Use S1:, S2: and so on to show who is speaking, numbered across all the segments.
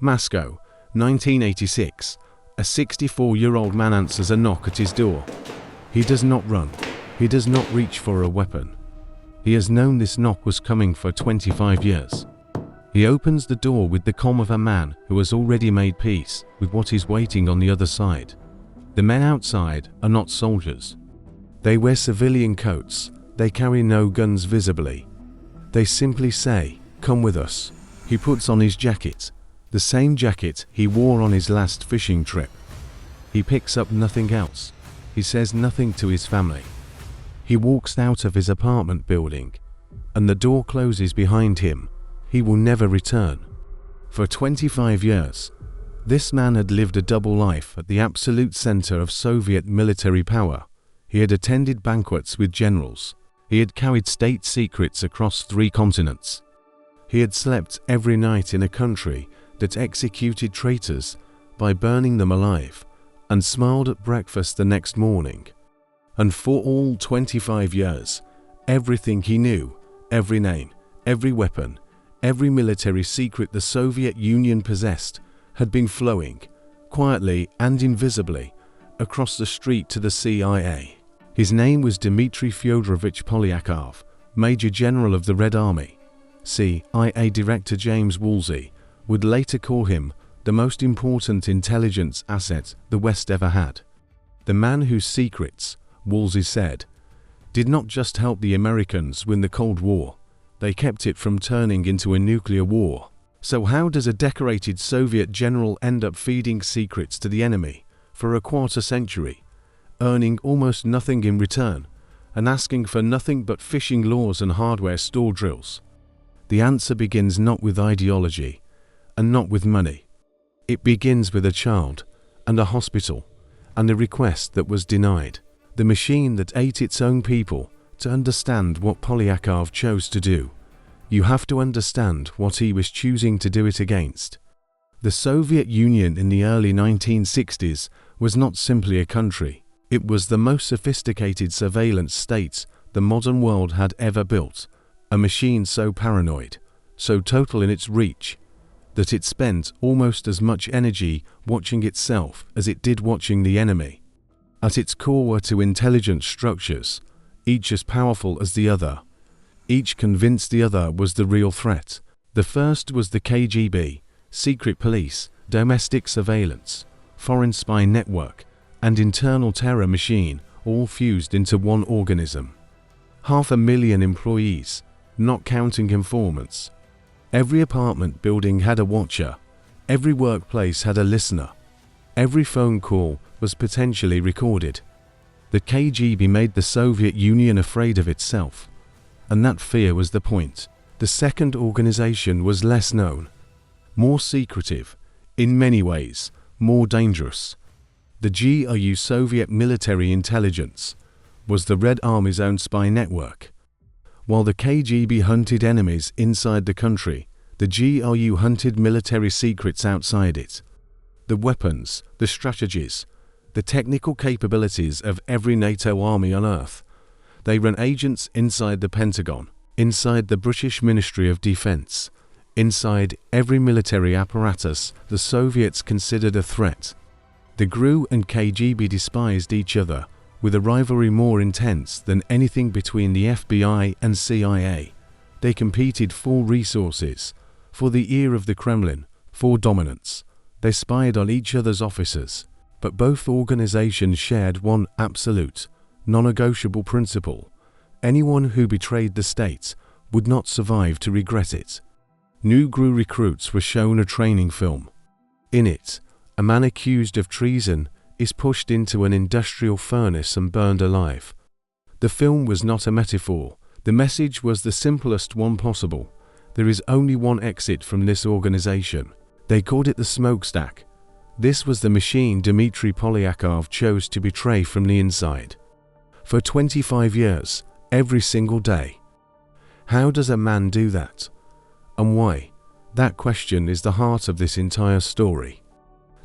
S1: Moscow, 1986. A 64-year-old man answers a knock at his door. He does not run. He does not reach for a weapon. He has known this knock was coming for 25 years. He opens the door with the calm of a man who has already made peace with what is waiting on the other side. The men outside are not soldiers. They wear civilian coats. They carry no guns visibly. They simply say, "Come with us." He puts on his jacket, the same jacket he wore on his last fishing trip. He picks up nothing else. He says nothing to his family. He walks out of his apartment building, and the door closes behind him. He will never return. For 25 years, this man had lived a double life at the absolute center of Soviet military power. He had attended banquets with generals. He had carried state secrets across 3 continents. He had slept every night in a country that executed traitors by burning them alive, and smiled at breakfast the next morning. And for all 25 years, everything he knew, every name, every weapon, every military secret the Soviet Union possessed had been flowing, quietly and invisibly, across the street to the CIA. His name was Dmitri Fyodorovich Polyakov, Major General of the Red Army. CIA Director James Woolsey would later call him the most important intelligence asset the West ever had. The man whose secrets, Woolsey said, did not just help the Americans win the Cold War, they kept it from turning into a nuclear war. So how does a decorated Soviet general end up feeding secrets to the enemy for a quarter century, earning almost nothing in return, and asking for nothing but fishing lures and hardware store drills? The answer begins not with ideology, and not with money. It begins with a child, and a hospital, and a request that was denied. The machine that ate its own people. To understand what Polyakov chose to do, you have to understand what he was choosing to do it against. The Soviet Union in the early 1960s was not simply a country. It was the most sophisticated surveillance state the modern world had ever built, a machine so paranoid, so total in its reach, that it spent almost as much energy watching itself as it did watching the enemy. At its core were 2 intelligence structures, each as powerful as the other. Each convinced the other was the real threat. The first was the KGB, secret police, domestic surveillance, foreign spy network, and internal terror machine, all fused into one organism. 500,000 employees, not counting informants. Every apartment building had a watcher. Every workplace had a listener. Every phone call was potentially recorded. The KGB made the Soviet Union afraid of itself, and that fear was the point. The second organization was less known, more secretive, in many ways, more dangerous. The GRU, Soviet Military Intelligence, was the Red Army's own spy network. While the KGB hunted enemies inside the country, the GRU hunted military secrets outside it. The weapons, the strategies, the technical capabilities of every NATO army on Earth. They ran agents inside the Pentagon, inside the British Ministry of Defense, inside every military apparatus the Soviets considered a threat. The GRU and KGB despised each other, with a rivalry more intense than anything between the FBI and CIA. They competed for resources, for the ear of the Kremlin, for dominance. They spied on each other's officers, but both organizations shared one absolute, non-negotiable principle: anyone who betrayed the state would not survive to regret it. New GRU recruits were shown a training film. In it, a man accused of treason is pushed into an industrial furnace and burned alive. The film was not a metaphor. The message was the simplest one possible. There is only one exit from this organization. They called it the smokestack. This was the machine Dmitri Polyakov chose to betray from the inside. For 25 years, every single day. How does a man do that? And why? That question is the heart of this entire story.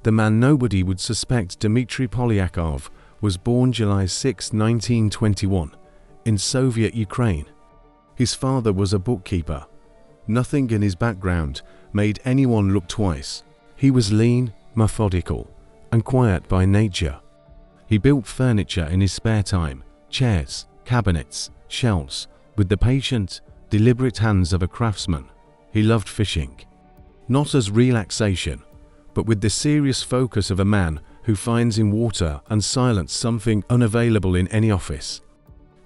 S1: The man nobody would suspect, Dmitri Polyakov, was born July 6, 1921, in Soviet Ukraine. His father was a bookkeeper. Nothing in his background made anyone look twice. He was lean, methodical, and quiet by nature. He built furniture in his spare time, chairs, cabinets, shelves, with the patient, deliberate hands of a craftsman. He loved fishing, not as relaxation, but with the serious focus of a man who finds in water and silence something unavailable in any office.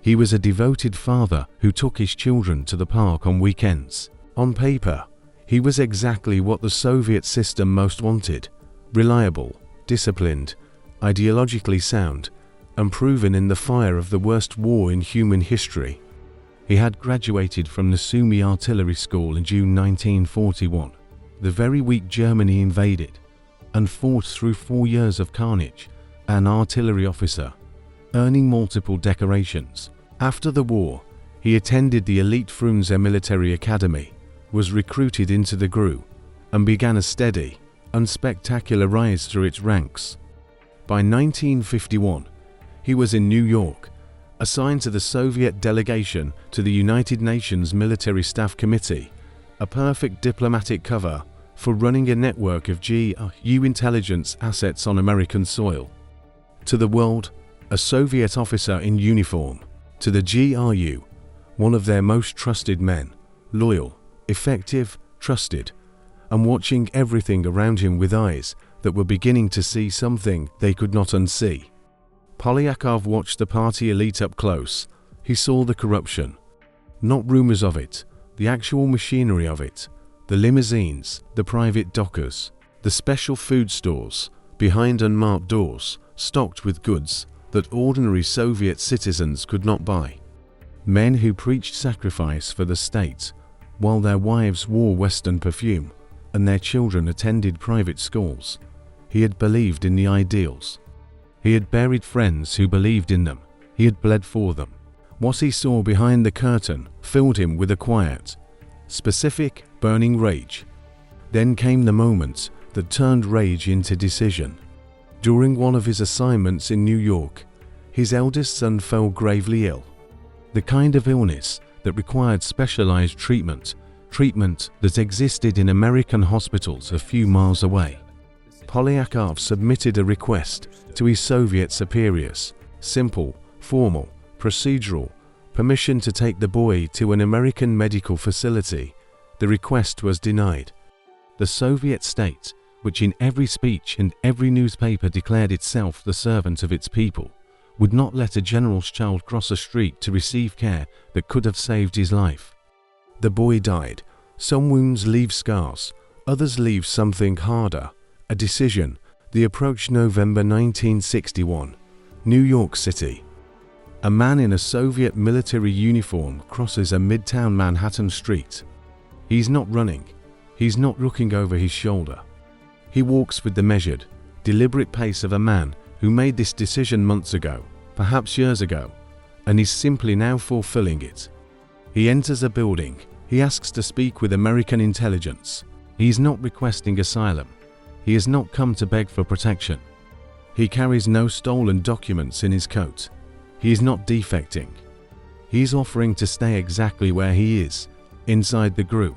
S1: He was a devoted father who took his children to the park on weekends. On paper, he was exactly what the Soviet system most wanted: reliable, disciplined, ideologically sound, and proven in the fire of the worst war in human history. He had graduated from the Sumy Artillery School in June 1941, the very week Germany invaded, and fought through 4 years of carnage, an artillery officer, earning multiple decorations. After the war, he attended the elite Frunze Military Academy, was recruited into the GRU, and began a steady, unspectacular rise through its ranks. By 1951, he was in New York, assigned to the Soviet delegation to the United Nations Military Staff Committee, a perfect diplomatic cover for running a network of GRU intelligence assets on American soil. To the world, a Soviet officer in uniform. To the GRU, one of their most trusted men, loyal, effective, trusted, and watching everything around him with eyes that were beginning to see something they could not unsee. Polyakov watched the party elite up close. He saw the corruption. Not rumors of it, the actual machinery of it, the limousines, the private dockers, the special food stores, behind unmarked doors, stocked with goods that ordinary Soviet citizens could not buy. Men who preached sacrifice for the state, while their wives wore Western perfume and their children attended private schools. He had believed in the ideals. He had buried friends who believed in them. He had bled for them. What he saw behind the curtain filled him with a quiet, specific, burning rage. Then came the moment that turned rage into decision. During one of his assignments in New York, his eldest son fell gravely ill. The kind of illness that required specialized treatment that existed in American hospitals a few miles away. Polyakov submitted a request to his Soviet superiors: simple, formal, procedural, permission to take the boy to an American medical facility. The request was denied. The Soviet state, which in every speech and every newspaper declared itself the servant of its people, would not let a general's child cross a street to receive care that could have saved his life. The boy died. Some wounds leave scars, others leave something harder. A decision. The approach, November 1961, New York City. A man in a Soviet military uniform crosses a midtown Manhattan street. He's not running. He's not looking over his shoulder. He walks with the measured, deliberate pace of a man who made this decision months ago, perhaps years ago, and is simply now fulfilling it. He enters a building. He asks to speak with American intelligence. He is not requesting asylum. He has not come to beg for protection. He carries no stolen documents in his coat. He is not defecting. He is offering to stay exactly where he is, inside the GRU,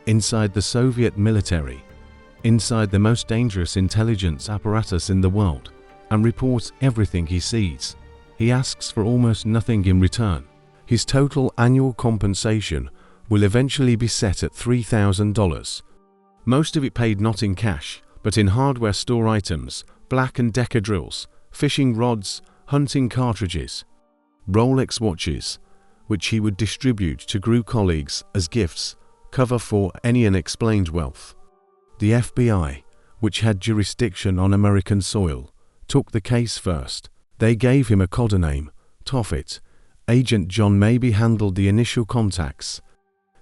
S1: inside the Soviet military, inside the most dangerous intelligence apparatus in the world, and reports everything he sees. He asks for almost nothing in return. His total annual compensation will eventually be set at $3,000. Most of it paid not in cash, but in hardware store items, Black & Decker drills, fishing rods, hunting cartridges, Rolex watches, which he would distribute to GRU colleagues as gifts, cover for any unexplained wealth. The FBI, which had jurisdiction on American soil, took the case first. They gave him a codename, Tophet. Agent John maybe handled the initial contacts.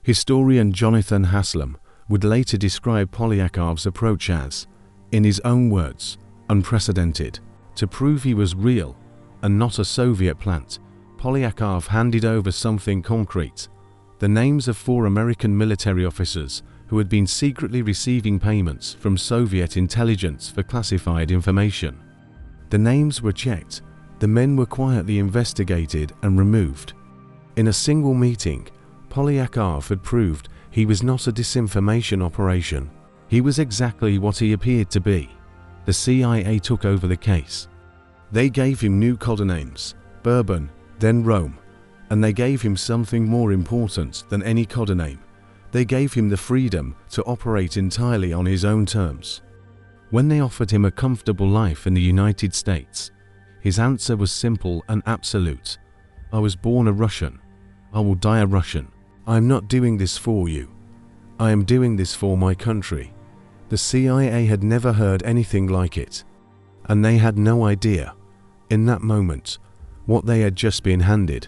S1: Historian Jonathan Haslam would later describe Polyakov's approach as, in his own words, unprecedented. To prove he was real and not a Soviet plant, Polyakov handed over something concrete: the names of 4 American military officers who had been secretly receiving payments from Soviet intelligence for classified information. The names were checked, the men were quietly investigated and removed. In a single meeting, Polyakov had proved he was not a disinformation operation. He was exactly what he appeared to be. The CIA took over the case. They gave him new codenames, Bourbon, then Rome, and they gave him something more important than any codename. They gave him the freedom to operate entirely on his own terms. When they offered him a comfortable life in the United States, his answer was simple and absolute. I was born a Russian. I will die a Russian. I am not doing this for you. I am doing this for my country. The CIA had never heard anything like it, and they had no idea, in that moment, what they had just been handed.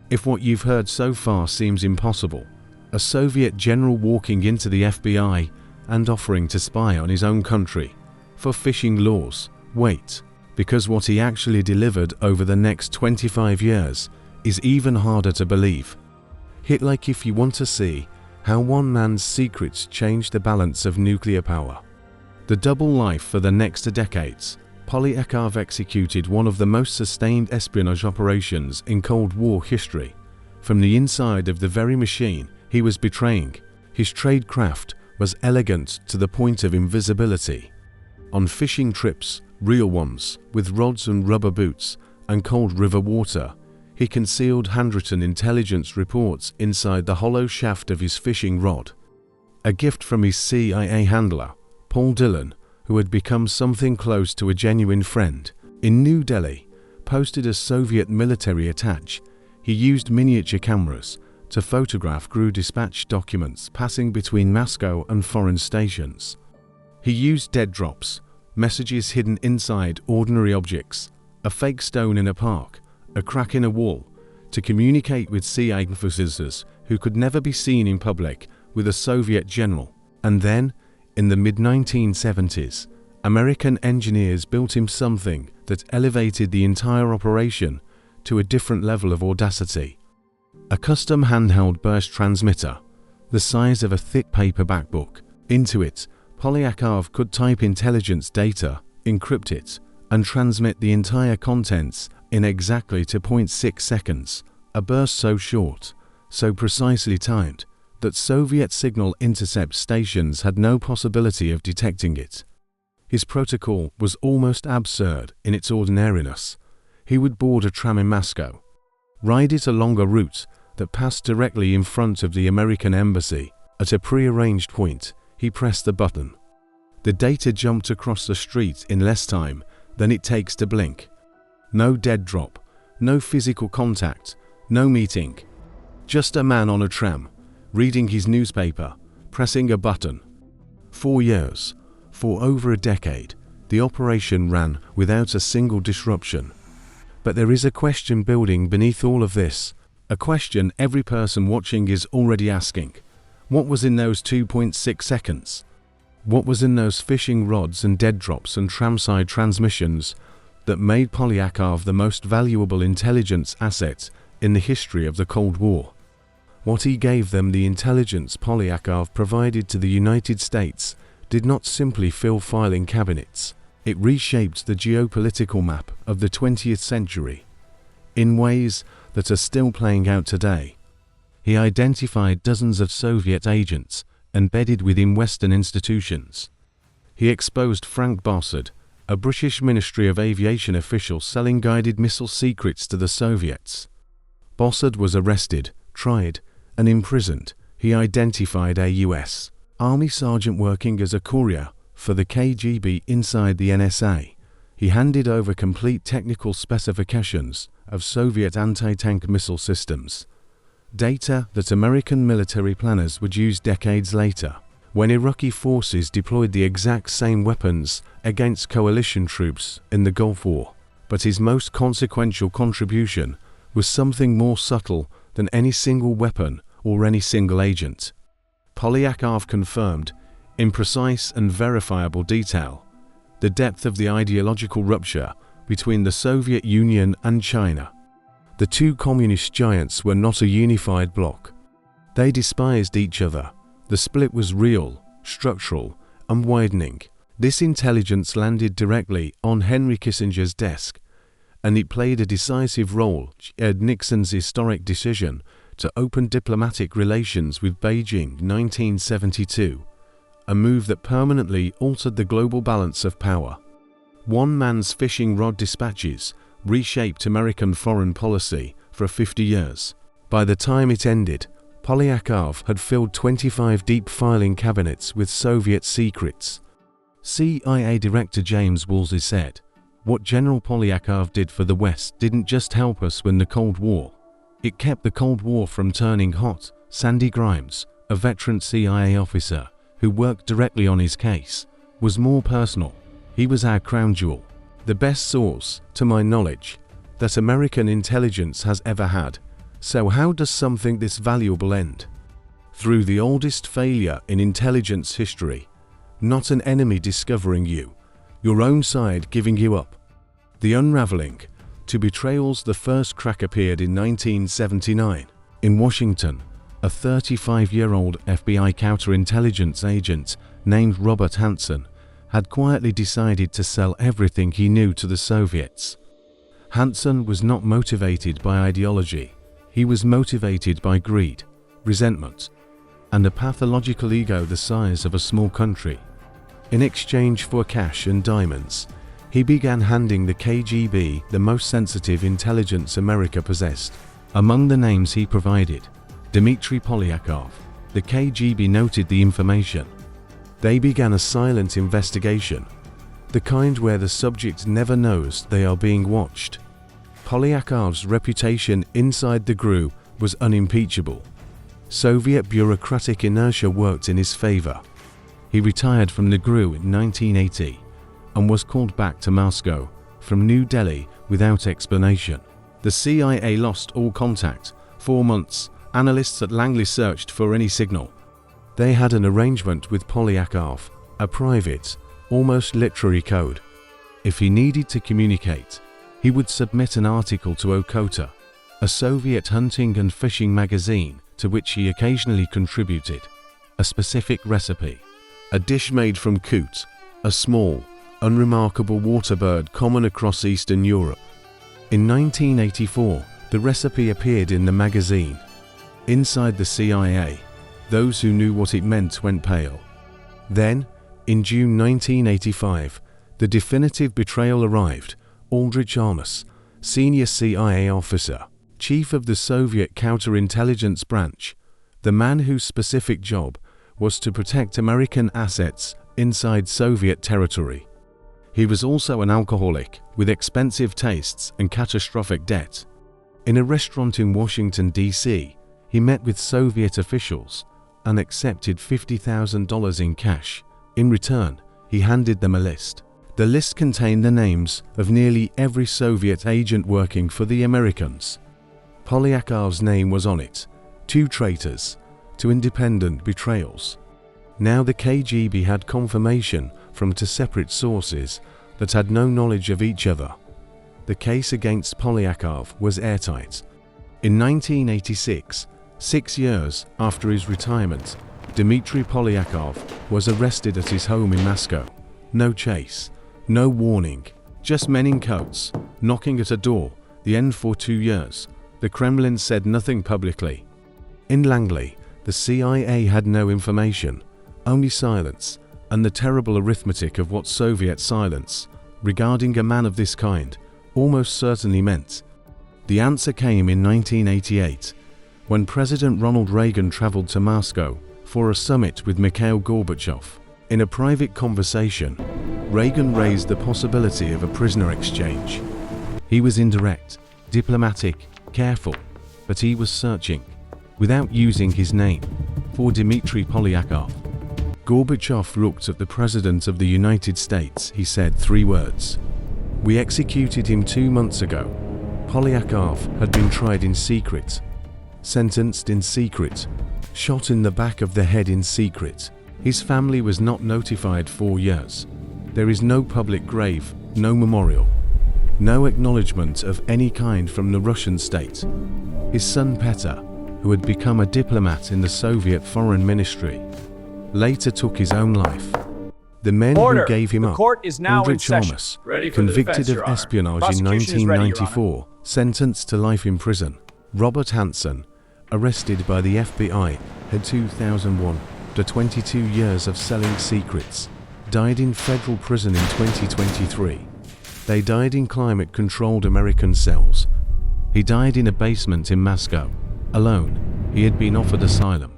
S1: If what you've heard so far seems impossible, a Soviet general walking into the FBI and offering to spy on his own country for phishing laws, wait, because what he actually delivered over the next 25 years is even harder to believe. Hit like if you want to see how one man's secrets changed the balance of nuclear power. The double life for the next decades, Polyakov executed one of the most sustained espionage operations in Cold War history. From the inside of the very machine he was betraying, his tradecraft was elegant to the point of invisibility. On fishing trips, real ones, with rods and rubber boots and cold river water, he concealed handwritten intelligence reports inside the hollow shaft of his fishing rod. A gift from his CIA handler, Paul Dillon, who had become something close to a genuine friend. In New Delhi, posted as Soviet military attach, he used miniature cameras to photograph crew dispatch documents passing between Moscow and foreign stations. He used dead drops, messages hidden inside ordinary objects, a fake stone in a park, a crack in a wall, to communicate with CIA officers who could never be seen in public with a Soviet general. And then, in the mid-1970s, American engineers built him something that elevated the entire operation to a different level of audacity. A custom handheld burst transmitter, the size of a thick paperback book. Into it, Polyakov could type intelligence data, encrypt it, and transmit the entire contents in exactly 2.6 seconds, a burst so short, so precisely timed, that Soviet signal intercept stations had no possibility of detecting it. His protocol was almost absurd in its ordinariness. He would board a tram in Moscow, ride it along a route that passed directly in front of the American embassy. At a pre-arranged point, he pressed the button. The data jumped across the street in less time than it takes to blink. No dead drop, no physical contact, no meeting. Just a man on a tram, reading his newspaper, pressing a button. 4 years, for over a decade, the operation ran without a single disruption. But there is a question building beneath all of this, a question every person watching is already asking. What was in those 2.6 seconds? What was in those fishing rods and dead drops and tramside transmissions that made Polyakov the most valuable intelligence asset in the history of the Cold War? What he gave them, the intelligence Polyakov provided to the United States, did not simply fill filing cabinets. It reshaped the geopolitical map of the 20th century in ways that are still playing out today. He identified dozens of Soviet agents embedded within Western institutions. He exposed Frank Bossard, a British Ministry of Aviation official selling guided missile secrets to the Soviets. Bossard was arrested, tried, and imprisoned. He identified a U.S. Army sergeant working as a courier for the KGB inside the NSA. He handed over complete technical specifications of Soviet anti-tank missile systems, data that American military planners would use decades later, when Iraqi forces deployed the exact same weapons against coalition troops in the Gulf War. But his most consequential contribution was something more subtle than any single weapon or any single agent. Polyakov confirmed, in precise and verifiable detail, the depth of the ideological rupture between the Soviet Union and China. The two communist giants were not a unified bloc. They despised each other. The split was real, structural, and widening. This intelligence landed directly on Henry Kissinger's desk, and it played a decisive role in Nixon's historic decision to open diplomatic relations with Beijing in 1972, a move that permanently altered the global balance of power. One man's fishing rod dispatches reshaped American foreign policy for 50 years. By the time it ended, Polyakov had filled 25 deep filing cabinets with Soviet secrets. CIA Director James Woolsey said, "What General Polyakov did for the West didn't just help us win the Cold War. It kept the Cold War from turning hot." Sandy Grimes, a veteran CIA officer who worked directly on his case, was more personal. "He was our crown jewel, the best source, to my knowledge, that American intelligence has ever had. So how does something this valuable end? Through the oldest failure in intelligence history. Not an enemy discovering you, your own side giving you up." The unraveling. Two Betrayals. The first crack appeared in 1979. In Washington, a 35-year-old FBI counterintelligence agent named Robert Hanssen had quietly decided to sell everything he knew to the Soviets. Hanssen was not motivated by ideology. He was motivated by greed, resentment, and a pathological ego the size of a small country. In exchange for cash and diamonds, he began handing the KGB the most sensitive intelligence America possessed. Among the names he provided, Dmitri Polyakov. The KGB noted the information. They began a silent investigation, the kind where the subject never knows they are being watched. Polyakov's reputation inside the GRU was unimpeachable. Soviet bureaucratic inertia worked in his favor. He retired from the GRU in 1980 and was called back to Moscow from New Delhi without explanation. The CIA lost all contact. 4 months, analysts at Langley searched for any signal. They had an arrangement with Polyakov, a private, almost literary code. If he needed to communicate, he would submit an article to Okota, a Soviet hunting and fishing magazine to which he occasionally contributed, a specific recipe. A dish made from coot, a small, unremarkable water bird common across Eastern Europe. In 1984, the recipe appeared in the magazine. Inside the CIA, those who knew what it meant went pale. Then, in June 1985, the definitive betrayal arrived. Aldrich Armas, senior CIA officer, chief of the Soviet counterintelligence branch, the man whose specific job was to protect American assets inside Soviet territory. He was also an alcoholic with expensive tastes and catastrophic debt. In a restaurant in Washington, D.C., he met with Soviet officials and accepted $50,000 in cash. In return, he handed them a list. The list contained the names of nearly every Soviet agent working for the Americans. Polyakov's name was on it. 2 traitors, 2 independent betrayals. Now the KGB had confirmation from 2 separate sources that had no knowledge of each other. The case against Polyakov was airtight. In 1986, 6 years after his retirement, Dmitri Polyakov was arrested at his home in Moscow. No chase, no warning, just men in coats, knocking at a door, the end for 2 years. The Kremlin said nothing publicly. In Langley, the CIA had no information, only silence, and the terrible arithmetic of what Soviet silence, regarding a man of this kind, almost certainly meant. The answer came in 1988, when President Ronald Reagan traveled to Moscow for a summit with Mikhail Gorbachev. In a private conversation, Reagan raised the possibility of a prisoner exchange. He was indirect, diplomatic, careful, but he was searching, without using his name, for Dmitri Polyakov. Gorbachev looked at the President of the United States. He said 3 words. "We executed him 2 months ago." Polyakov had been tried in secret, sentenced in secret, shot in the back of the head in secret. His family was not notified 4 years. There is no public grave, no memorial, no acknowledgement of any kind from the Russian state. His son Petr, who had become a diplomat in the Soviet Foreign Ministry, later took his own life. The men who gave him up, Aldrich Armas, convicted of espionage in 1994, sentenced to life in prison. Robert Hanssen, arrested by the FBI in 2001. after 22 years of selling secrets, died in federal prison in 2023. They died in climate-controlled American cells. He died in a basement in Moscow, alone. He had been offered asylum.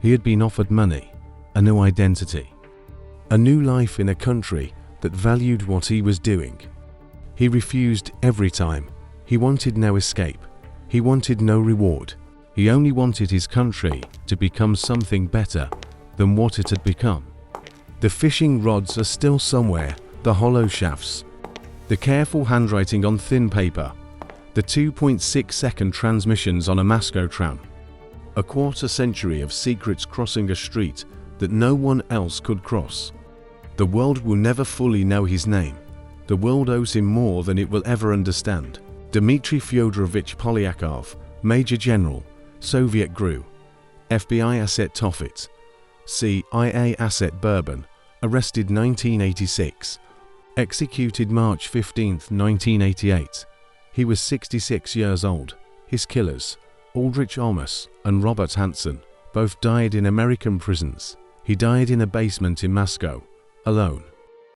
S1: He had been offered money, a new identity, a new life in a country that valued what he was doing. He refused every time. He wanted no escape. He wanted no reward. He only wanted his country to become something better than what it had become. The fishing rods are still somewhere, the hollow shafts, the careful handwriting on thin paper, the 2.6-second transmissions on a Moscow tram. A quarter century of secrets crossing a street that no one else could cross. The world will never fully know his name. The world owes him more than it will ever understand. Dmitri Fyodorovich Polyakov, Major General, Soviet GRU, FBI asset Tofit, CIA asset Bourbon, arrested 1986, executed March 15, 1988. He was 66 years old. His killers, Aldrich Olmos and Robert Hansen, both died in American prisons. He died in a basement in Moscow, alone.